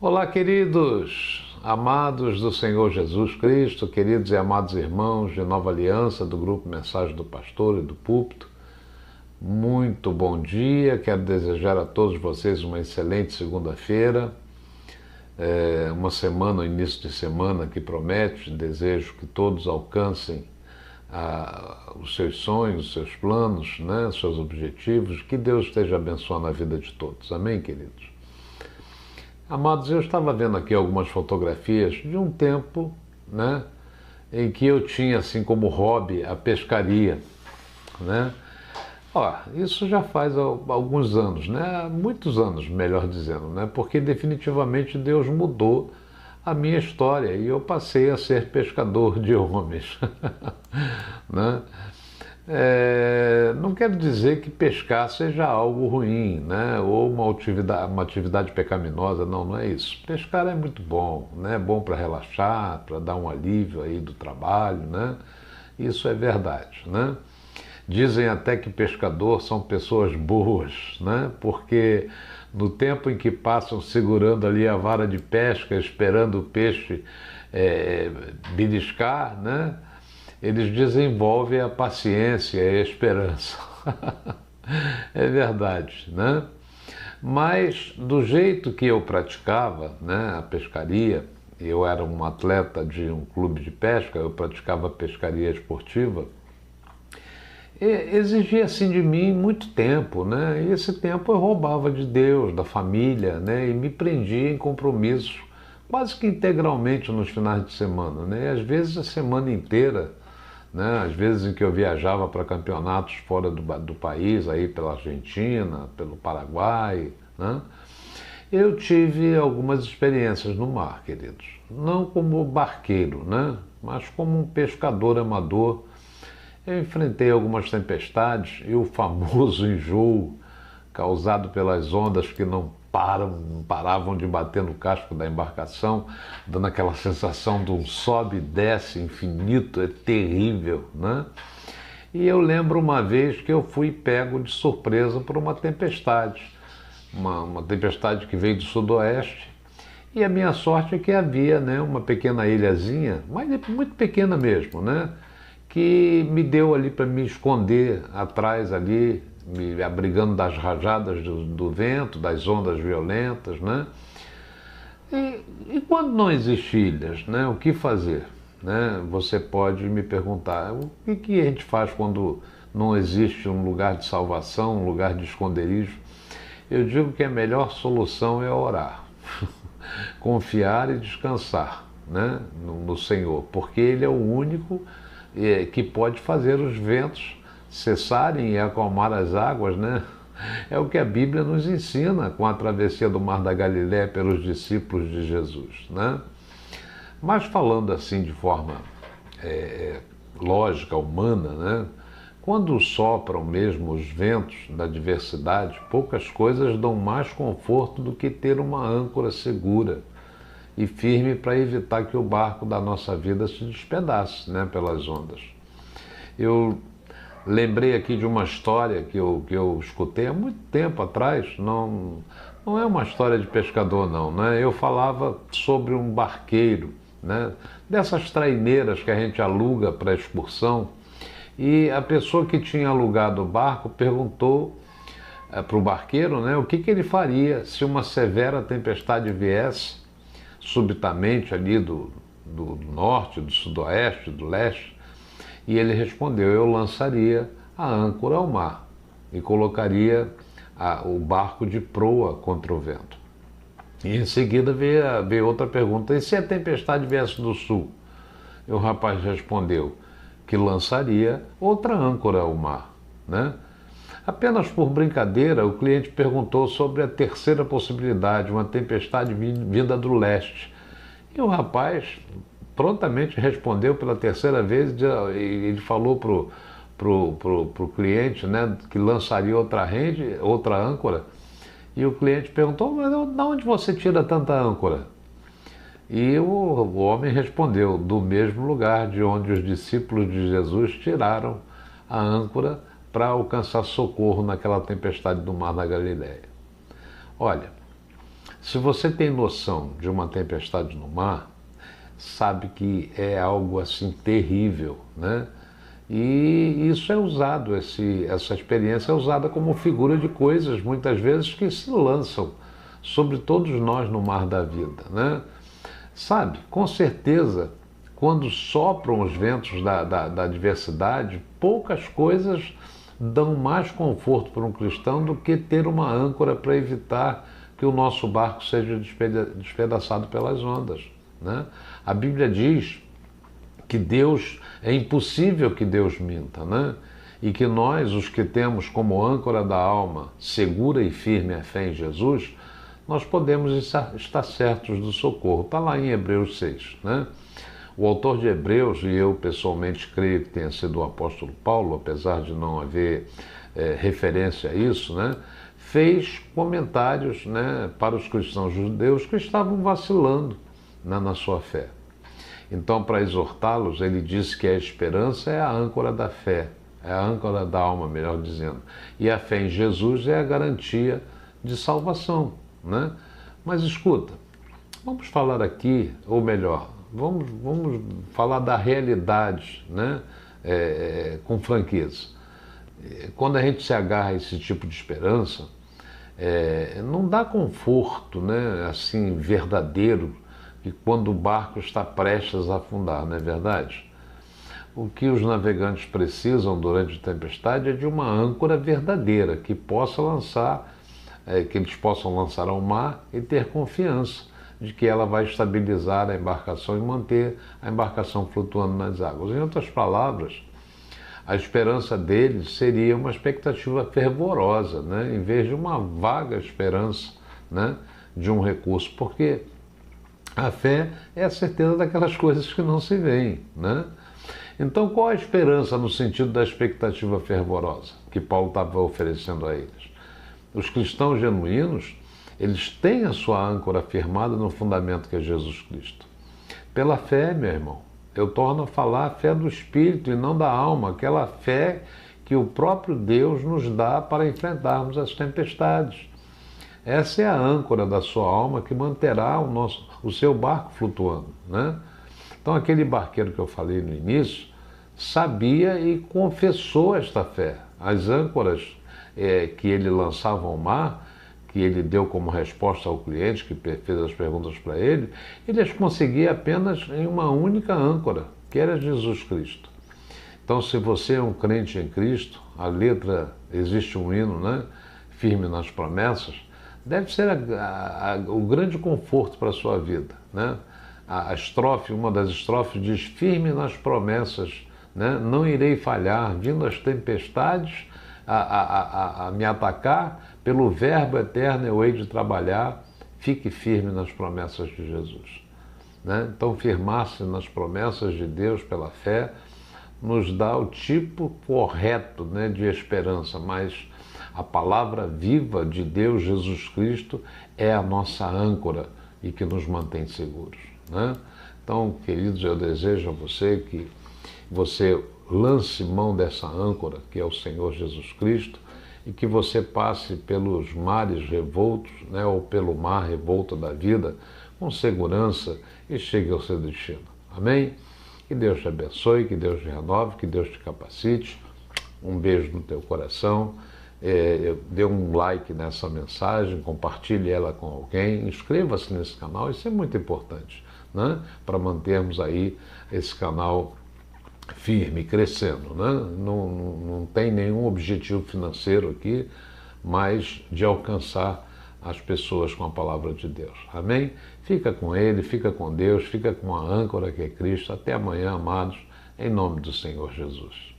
Olá, queridos, amados do Senhor Jesus Cristo, queridos e amados irmãos de Nova Aliança, do grupo Mensagem do Pastor e do Púlpito. Muito bom dia, quero desejar a todos vocês uma excelente segunda-feira, uma semana, um início de semana que promete. Desejo que todos alcancem os seus sonhos, os seus planos, os seus objetivos, que Deus esteja abençoando a vida de todos. Amém, queridos? Amados, eu estava vendo aqui algumas fotografias de um tempo, em que eu tinha assim como hobby a pescaria, Isso já faz alguns anos, muitos anos, melhor dizendo, porque definitivamente Deus mudou a minha história e eu passei a ser pescador de homens, Não quero dizer que pescar seja algo ruim, ou uma atividade pecaminosa, não é isso. Pescar é muito bom, é bom para relaxar, para dar um alívio aí do trabalho, Isso é verdade, Dizem até que pescadores são pessoas boas, Porque no tempo em que passam segurando ali a vara de pesca, esperando o peixe beliscar, eles desenvolvem a paciência e a esperança. É verdade, Mas do jeito que eu praticava, a pescaria, eu era um atleta de um clube de pesca, eu praticava pescaria esportiva, exigia assim de mim muito tempo, E esse tempo eu roubava de Deus, da família, E me prendia em compromissos quase que integralmente nos finais de semana, E às vezes a semana inteira, às vezes em que eu viajava para campeonatos fora do país, aí pela Argentina, pelo Paraguai, Eu tive algumas experiências no mar, queridos. Não como barqueiro, Mas como um pescador amador. Eu enfrentei algumas tempestades e o famoso enjoo causado pelas ondas que não paravam de bater no casco da embarcação, dando aquela sensação de um sobe e desce infinito, é terrível, E eu lembro uma vez que eu fui pego de surpresa por uma tempestade, uma tempestade que veio do sudoeste, e a minha sorte é que havia uma pequena ilhazinha, mas muito pequena mesmo, que me deu ali para me esconder atrás ali, me abrigando das rajadas do vento, das ondas violentas, E quando não existem ilhas, o que fazer? Você pode me perguntar, o que a gente faz quando não existe um lugar de salvação, um lugar de esconderijo? Eu digo que a melhor solução é orar, confiar e descansar, no Senhor, porque Ele é o único que pode fazer os ventos cessarem e acalmar as águas, É o que a Bíblia nos ensina com a travessia do Mar da Galileia pelos discípulos de Jesus, Mas falando assim de forma lógica, humana, Quando sopram mesmo os ventos da adversidade, poucas coisas dão mais conforto do que ter uma âncora segura e firme para evitar que o barco da nossa vida se despedace, pelas ondas. Eu lembrei aqui de uma história que eu escutei há muito tempo atrás, não é uma história de pescador não, Eu falava sobre um barqueiro, dessas traineiras que a gente aluga para excursão, e a pessoa que tinha alugado o barco perguntou para o barqueiro, o que ele faria se uma severa tempestade viesse subitamente ali do norte, do sudoeste, do leste, e ele respondeu: eu lançaria a âncora ao mar e colocaria o barco de proa contra o vento. E em seguida veio outra pergunta: e se a tempestade viesse do sul? E o rapaz respondeu que lançaria outra âncora ao mar, Apenas por brincadeira, o cliente perguntou sobre a terceira possibilidade, uma tempestade vinda do leste. E o rapaz prontamente respondeu pela terceira vez, e ele falou pro cliente, que lançaria outra âncora. E o cliente perguntou: mas de onde você tira tanta âncora? E o homem respondeu: do mesmo lugar de onde os discípulos de Jesus tiraram a âncora para alcançar socorro naquela tempestade do Mar da Galileia. Olha, Se você tem noção de uma tempestade no mar, sabe que é algo assim terrível, né? E isso é usado, essa experiência é usada como figura de coisas, muitas vezes, que se lançam sobre todos nós no mar da vida, né? Sabe, com certeza, quando sopram os ventos da adversidade, poucas coisas dão mais conforto para um cristão do que ter uma âncora para evitar que o nosso barco seja despedaçado pelas ondas, né? A Bíblia diz que Deus, é impossível que Deus minta, né? E que nós, os que temos como âncora da alma segura e firme a fé em Jesus, nós podemos estar certos do socorro. Está lá em Hebreus 6, né? O autor de Hebreus, e eu pessoalmente creio que tenha sido o apóstolo Paulo, apesar de não haver referência a isso, né? Fez comentários, né, para os cristãos judeus que estavam vacilando, né, na sua fé. Então, para exortá-los, ele disse que a esperança é a âncora da fé, é a âncora da alma, melhor dizendo. E a fé em Jesus é a garantia de salvação, né? Mas escuta, vamos falar aqui, ou melhor, vamos falar da realidade, né? Com franqueza. Quando a gente se agarra a esse tipo de esperança, não dá conforto, né, assim, verdadeiro, que quando o barco está prestes a afundar, não é verdade? O que os navegantes precisam durante a tempestade é de uma âncora verdadeira, que possa lançar, que eles possam lançar ao mar e ter confiança de que ela vai estabilizar a embarcação e manter a embarcação flutuando nas águas. Em outras palavras, a esperança deles seria uma expectativa fervorosa, né, em vez de uma vaga esperança, né, de um recurso, porque a fé é a certeza daquelas coisas que não se veem, né? Então, qual a esperança no sentido da expectativa fervorosa que Paulo estava oferecendo a eles? Os cristãos genuínos, eles têm a sua âncora firmada no fundamento que é Jesus Cristo. Pela fé, meu irmão, eu torno a falar a fé do Espírito e não da alma, aquela fé que o próprio Deus nos dá para enfrentarmos as tempestades. Essa é a âncora da sua alma que manterá o seu barco flutuando, né? Então, aquele barqueiro que eu falei no início sabia e confessou esta fé. As âncoras que ele lançava ao mar, que ele deu como resposta ao cliente que fez as perguntas para ele, ele as conseguia apenas em uma única âncora, que era Jesus Cristo. Então, se você é um crente em Cristo, a letra, existe um hino, né, firme nas promessas, deve ser o grande conforto para a sua vida, né? A estrofe, uma das estrofes diz: firme nas promessas, né? Não irei falhar, vindo as tempestades a me atacar, pelo verbo eterno eu hei de trabalhar, fique firme nas promessas de Jesus, né? Então, firmar-se nas promessas de Deus pela fé nos dá o tipo correto, né, de esperança, mas a palavra viva de Deus, Jesus Cristo, é a nossa âncora e que nos mantém seguros, né? Então, queridos, eu desejo a você que você lance mão dessa âncora, que é o Senhor Jesus Cristo, e que você passe pelos mares revoltos, né, ou pelo mar revolto da vida, com segurança e chegue ao seu destino. Amém? Que Deus te abençoe, que Deus te renove, que Deus te capacite. Um beijo no teu coração. Dê um like nessa mensagem, compartilhe ela com alguém, inscreva-se nesse canal, isso é muito importante, né? Para mantermos aí esse canal firme, crescendo, né? Não tem nenhum objetivo financeiro aqui, mas de alcançar as pessoas com a palavra de Deus. Amém? Fica com Ele, fica com Deus, fica com a âncora que é Cristo. Até amanhã, amados, em nome do Senhor Jesus.